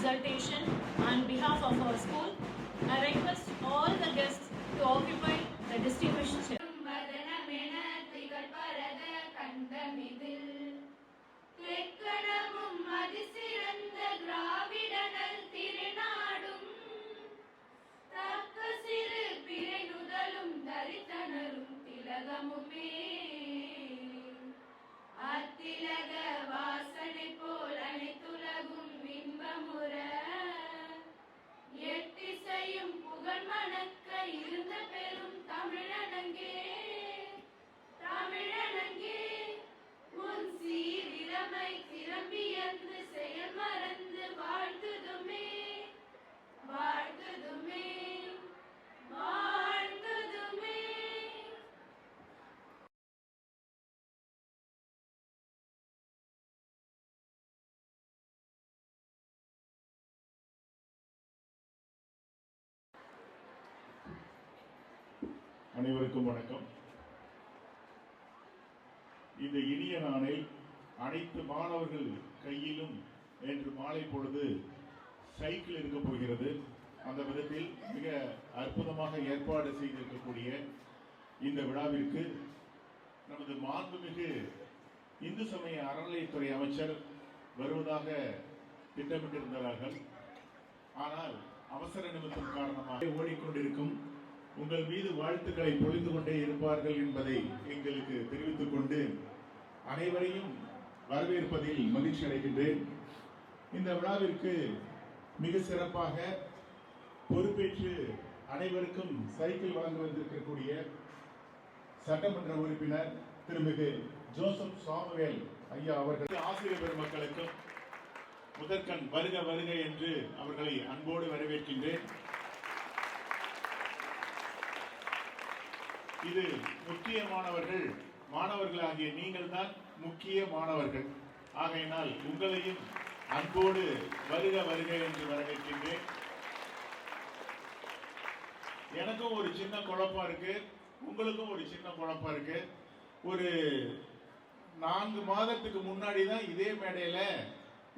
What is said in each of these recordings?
exaltation on behalf of our school, I request all the guests to occupy the distinguished chair. அனைவருக்கும் வணக்கம். இந்த இனிய நாளை அனைத்து மாணவர்கள் கையிலும் இன்று மாலை பொழுது சைக்கிள் இருக்க போகிறது. அந்த விதத்தில் மிக அற்புதமாக ஏற்பாடு செய்திருக்கக்கூடிய இந்த விழாவிற்கு நமது மாண்புமிகு இந்து சமய அறநிலையத்துறை அமைச்சர் வருவதாக திட்டமிட்டிருந்தார்கள். ஆனால் அவசர நிமித்தம் காரணமாக ஓடிக்கொண்டிருக்கும் உங்கள் மீது வாழ்த்துக்களை பொழிந்து கொண்டே இருப்பார்கள் என்பதை எங்களுக்கு தெரிவித்துக் கொண்டு அனைவரையும் வரவேற்பதில் மகிழ்ச்சி அடைகின்றேன். இந்த விழாவிற்கு மிக சிறப்பாக பொறுப்பேற்று அனைவருக்கும் சைக்கிள் வழங்க வந்திருக்கக்கூடிய சட்டமன்ற உறுப்பினர் திருமிகு ஜோசப் சாமுவேல் ஐயா அவர்கள் ஆசிரியர் பெருமக்களுக்கும் முதற்கண் வருக வருக என்று அவர்களை அன்போடு வரவேற்கின்றேன். இது முக்கியமானவர்கள், மாணவர்களாகிய நீங்கள் தான் முக்கிய மாணவர்கள். ஆகையினால் உங்களையும் அன்போடு வருக வருக என்று வரவேற்கின்றேன். எனக்கும் ஒரு சின்ன குழப்பம் இருக்கு, உங்களுக்கும் ஒரு சின்ன குழப்பம் இருக்கு. ஒரு 4 மாதத்துக்கு முன்னாடி தான் இதே மேடையில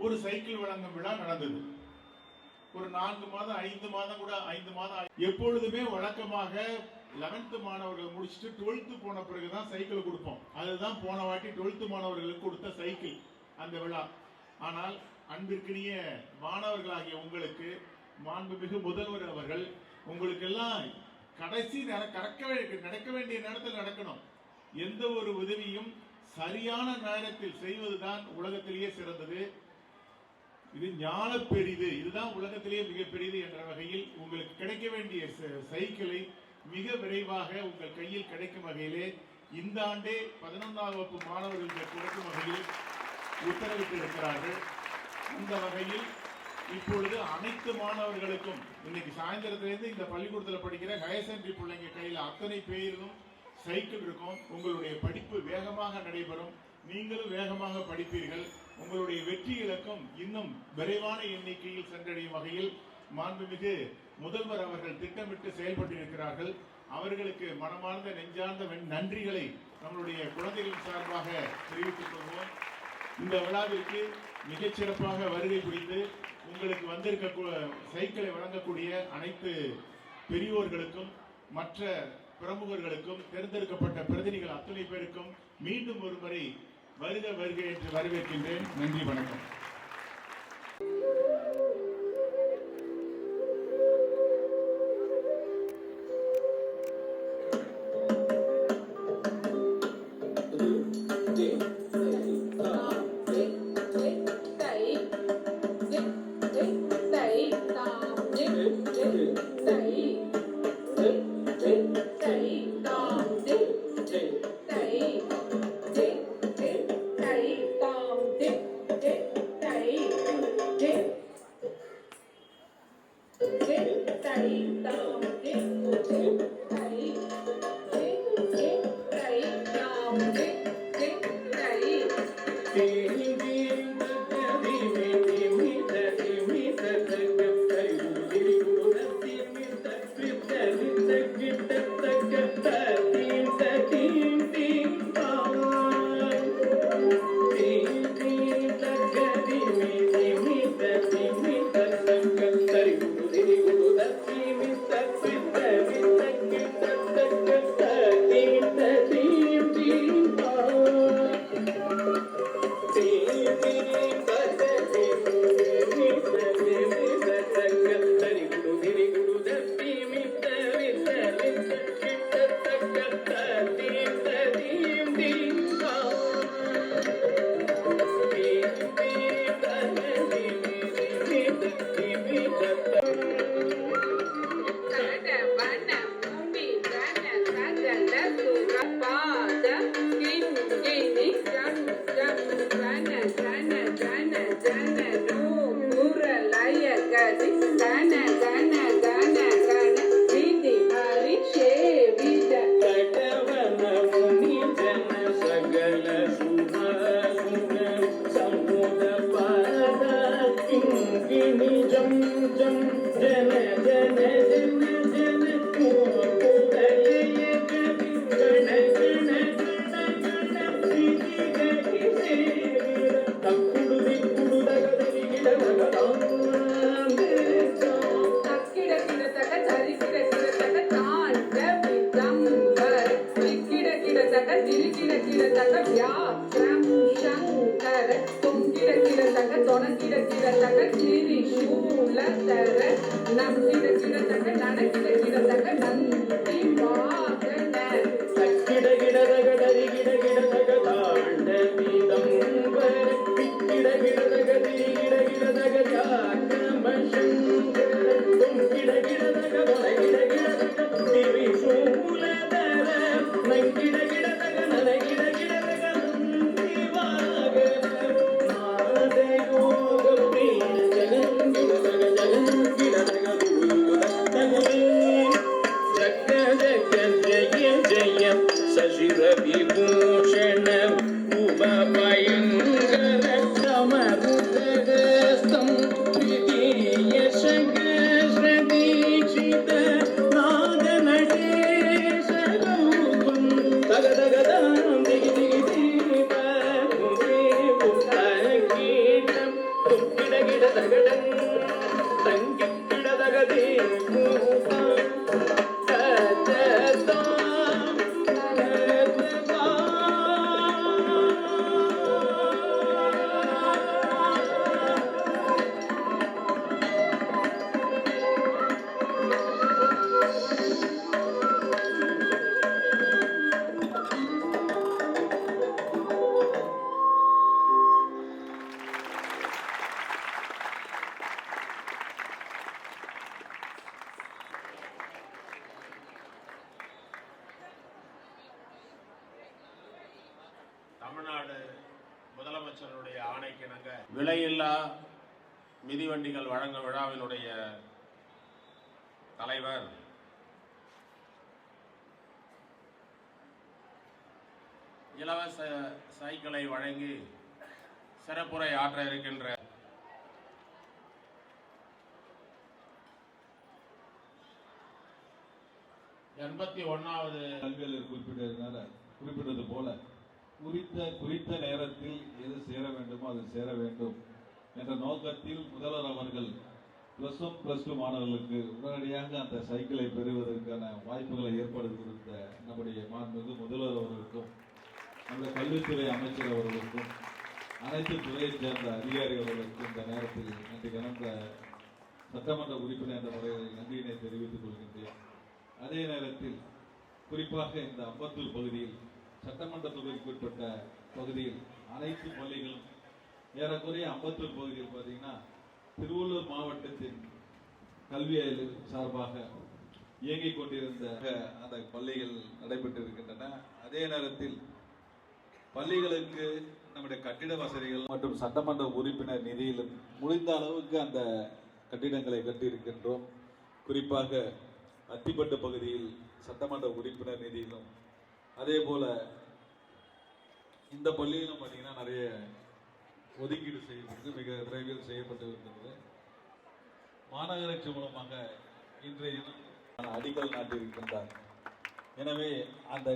ஒரு சைக்கிள் வழங்கும் விழா நடந்தது. ஒரு 4 மாதம் 5 மாதம் கூட 5 மாதம் எப்பொழுதுமே வழக்கமாக 11th மாணவர்கள் முடிச்சுட்டு 12th போன பிறகுதான் சைக்கிள் கொடுப்போம். அதுதான் போன வாட்டி 12th மாணவர்களுக்கு கொடுத்த சைக்கிள் அந்த விழா. ஆனால் அன்பிற்கினிய மாணவர்களாகிய உங்களுக்கு மாண்புமிகு முதல்வர் அவர்கள் உங்களுக்கு எல்லாம் கடைசி நடக்க வேண்டிய நேரத்தில் நடக்கணும். எந்த ஒரு உதவியும் சரியான நேரத்தில் செய்வதுதான் உலகத்திலேயே சிறந்தது. இது ஞான பெரிது, இதுதான் உலகத்திலேயே மிகப்பெரியது என்ற வகையில் உங்களுக்கு கிடைக்க வேண்டிய சைக்கிளை மிக விரைவாக உங்கள் கையில் கிடைக்கும் வகையிலே இந்த ஆண்டே 11ஆம் வகுப்பு மாணவர்களுக்கு கிடைக்கும் வகையில் உத்தரவிட்டு இருக்கிறார்கள். இந்த வகையில் இப்பொழுது அனைத்து மாணவர்களுக்கும் இன்னைக்கு சாயந்தரத்திலிருந்து இந்த பள்ளிக்கூடத்தில் படிக்கிற ஹையர் செகண்டரி பிள்ளைங்க கையில் அத்தனை பேரிலும் சைக்கிள் இருக்கும். உங்களுடைய படிப்பு வேகமாக நடைபெறும், நீங்களும் வேகமாக படிப்பீர்கள். உங்களுடைய வெற்றி இலக்கம் இன்னும் விரைவான எண்ணிக்கையில் சென்றடையும் வகையில் மாண்புமிகு முதல்வர் அவர்கள் திட்டமிட்டு செயல்பட்டிருக்கிறார்கள். அவர்களுக்கு மனமார்ந்த நெஞ்சார்ந்த நன்றிகளை நம்மளுடைய குழந்தைகளின் சார்பாக தெரிவித்துக் கொள்வோம். இந்த விழாவிற்கு மிகச்சிறப்பாக வருகை புரிந்து உங்களுக்கு வந்திருக்க சைக்கிளை வழங்கக்கூடிய அனைத்து பெரியோர்களுக்கும் மற்ற பிரமுகர்களுக்கும் தேர்ந்தெடுக்கப்பட்ட பிரதிநிதிகள் அத்தனை பேருக்கும் மீண்டும் ஒரு முறை வருக வருக என்று வரவேற்கின்றேன். நன்றி, வணக்கம். ஜம் ஜன ஜன ஜன ஜன கோகுடலையே கவி கண கண கண கண சிதிகை சேவிர தக்குடு திக்குடு தகதரி கிடதகதாம் தக்கிட கிடத்தக தரி கிட கிடத்தக தாண்ட விதம்பர் திக்கிட கிடத்தக திரி கிட கிடத்தக வியாக்ரம் சங்கர தொங்கிட கிடத்தக தொணக்கிட கிடத்தக திரிசூலதர நம் கிட கிடத்தக நனக்கிட கிடத்தக நந்தி வாகன தக்கிட கிடதகதரி கிட கிடதகதாண்ட விதம்பர் திக்கிட கிடதக திரி கிட கிடதக வியாக்ரம் சங்கர தொங்கிட கிடதக தொணக்கிட கிடதக திரிசூலதர நங்கிட கிடதக நனகிட கிடதக நந்தி வாகன நாரதே யோக பிரிய ஜகன் கிடதக ஜகன் கிடதக தூதகதே ஜக ஜக ஜய ஜய சசிர விபூஷண உபபயங்கர சமருதகஸ்தம் த்ரிதீய சகஸ்ரதீக்ஷித நாத நடேசரூபம் தகதகதாம் திகி திகி தீப முகே புத்தகீடம் துக்கிட கிட தகடன் தங்கிக்கிட தகதே மூதம் தததாம் தததாம் தமிழ்நாடு முதலமைச்சருடைய ஆணைக்கிணங்க விலையில்லா மிதிவண்டிகள் வழங்கும் விழாவினுடைய தலைவர் இலவச சைக்கிளை வழங்கி சிறப்புரை ஆற்ற இருக்கின்ற எண்பத்தி ஒன்னாவது கல்வியாளர் குறிப்பிட்டது போல குறித்த நேரத்தில் எது சேர வேண்டுமோ அது சேர வேண்டும் என்ற நோக்கத்தில் முதல்வர் அவர்கள் +1 +2 மாணவர்களுக்கு உடனடியாக அந்த சைக்கிளை பெறுவதற்கான வாய்ப்புகளை ஏற்படுத்தி கொடுத்த நம்முடைய மாண்புமிகு முதல்வர் அவர்களுக்கும் நம்முடைய கல்வித்துறை அமைச்சர் அவர்களுக்கும் அனைத்து துறையைச் சேர்ந்த அதிகாரிகளுக்கும் இந்த நேரத்தில் நன்றி கலந்த சட்டமன்ற உறுப்பினர் என்ற முறையில் நன்றியினை தெரிவித்துக் கொள்கின்றேன். அதே நேரத்தில் குறிப்பாக இந்த அம்பத்தூர் பகுதியில் சட்டமன்ற தொகுதிக்குட்பட்ட பகுதியில் அனைத்து பள்ளிகளும் ஏறக்குறைய அம்பத்தூர் பகுதியில் பார்த்தீங்கன்னா திருவள்ளூர் மாவட்டத்தின் கல்வி சார்பாக இயங்கிக் கொண்டிருந்த அந்த பள்ளிகள் நடைபெற்றிருக்கின்றன. அதே நேரத்தில் பள்ளிகளுக்கு நம்முடைய கட்டிட வசதிகள் மற்றும் சட்டமன்ற உறுப்பினர் நிதியிலும் முடிந்த அளவுக்கு அந்த கட்டிடங்களை கட்டியிருக்கின்றோம். குறிப்பாக அத்திப்பட்டு பகுதியில் சட்டமன்ற உறுப்பினர் நிதியிலும் அதே போல இந்த பள்ளியிலும் பார்த்தீங்கன்னா நிறைய ஒதுக்கீடு செய்யப்பட்டு மிக விரைவில் செய்யப்பட்டு வருகிறது. மாநகராட்சி மூலமாக இன்றைய தினம் அடிக்கல் நாட்டியிருக்கின்றார். எனவே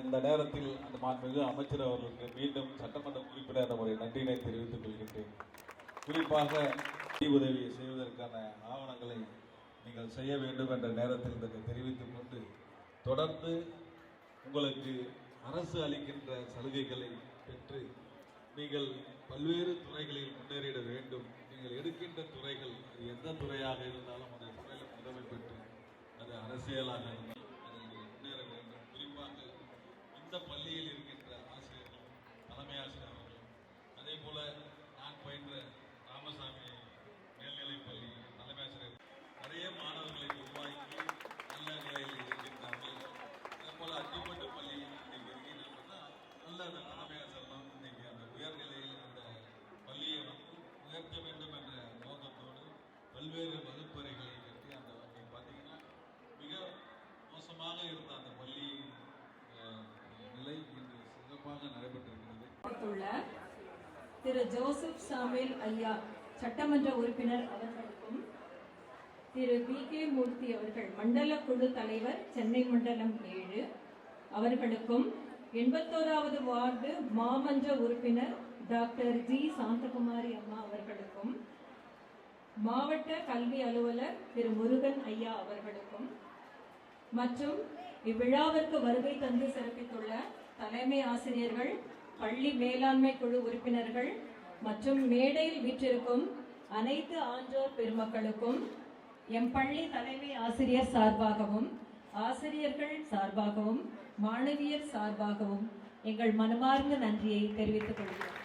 இந்த நேரத்தில் அந்த மாண்புமிகு அமைச்சர் அவர்களுக்கு மீண்டும் சட்டமன்ற உறுப்பினர் என்ற முறை நன்றியினை தெரிவித்துக் கொள்கின்றேன். குறிப்பாக நிதி உதவி செய்வதற்கான ஆவணங்களை நீங்கள் செய்ய வேண்டும் என்ற நேரத்தில் இதனை தெரிவித்துக் கொண்டு தொடர்ந்து உங்களுக்கு அரசு அளிக்கின்ற சலுகைகளை பெற்று நீங்கள் பல்வேறு துறைகளில் முன்னேறிட வேண்டும். நீங்கள் எடுக்கின்ற துறைகள் அது எந்த துறையாக இருந்தாலும் அந்த துறையில் முதன்மை பெற்று அது அரசியலாக இருந்தால் அதில் முன்னேற வேண்டும். குறிப்பாக இந்த பள்ளியில் இருக்கின்ற ஆசிரியர்களும் தலைமை ஆசிரியர்களும் அதே போல நான் பயின்ற ராமசாமி மேல்நிலைப் பள்ளி தலைமை ஆசிரியர் நிறைய மாணவர்களை உருவாக்கி நல்ல நிலையில் இருக்கின்றார்கள். அதே போல அத்திப்பட்டு பள்ளி இன்னைக்கு இருக்கிறாங்கன்னா நல்ல அந்த தலைமை ஆசிரியர்களும் இன்னைக்கு அந்த உயர்நிலையில் அந்த பள்ளியை உயர்த்த வேண்டும் என்ற நோக்கத்தோடு பல்வேறு வகுப்பறைகளை கட்டி அந்த நீங்கள் பார்த்தீங்கன்னா மிக மோசமாக இருந்த அந்த பள்ளி நிலை இன்று சிறப்பாக நடைபெற்றிருக்கிறது. திரு ஜோசப் சாமுவேல் ஐயா சட்டமன்ற உறுப்பினர் அவர்களுக்கும் திரு B.K. மூர்த்தி அவர்கள் மண்டல குழு தலைவர் சென்னை மண்டலம் 7 அவர்களுக்கும் 81வது வார்டு மாமன்ற உறுப்பினர் டாக்டர் G. சாந்தகுமாரி அம்மா அவர்களுக்கும் மாவட்ட கல்வி அலுவலர் திரு முருகன் ஐயா அவர்களுக்கும் மற்றும் இவ்விழாவிற்கு வருகை தந்து சிறப்பித்துள்ள தலைமை ஆசிரியர்கள், பள்ளி மேலாண்மை குழு உறுப்பினர்கள் மற்றும் மேடையில் வீற்றிருக்கும் அனைத்து ஆன்றோர் பெருமக்களுக்கும் எம் பள்ளி தலைமை ஆசிரியர் சார்பாகவும் ஆசிரியர்கள் சார்பாகவும் மாணவியர் சார்பாகவும் எங்கள் மனமார்ந்த நன்றியை தெரிவித்துக் கொள்கிறோம்.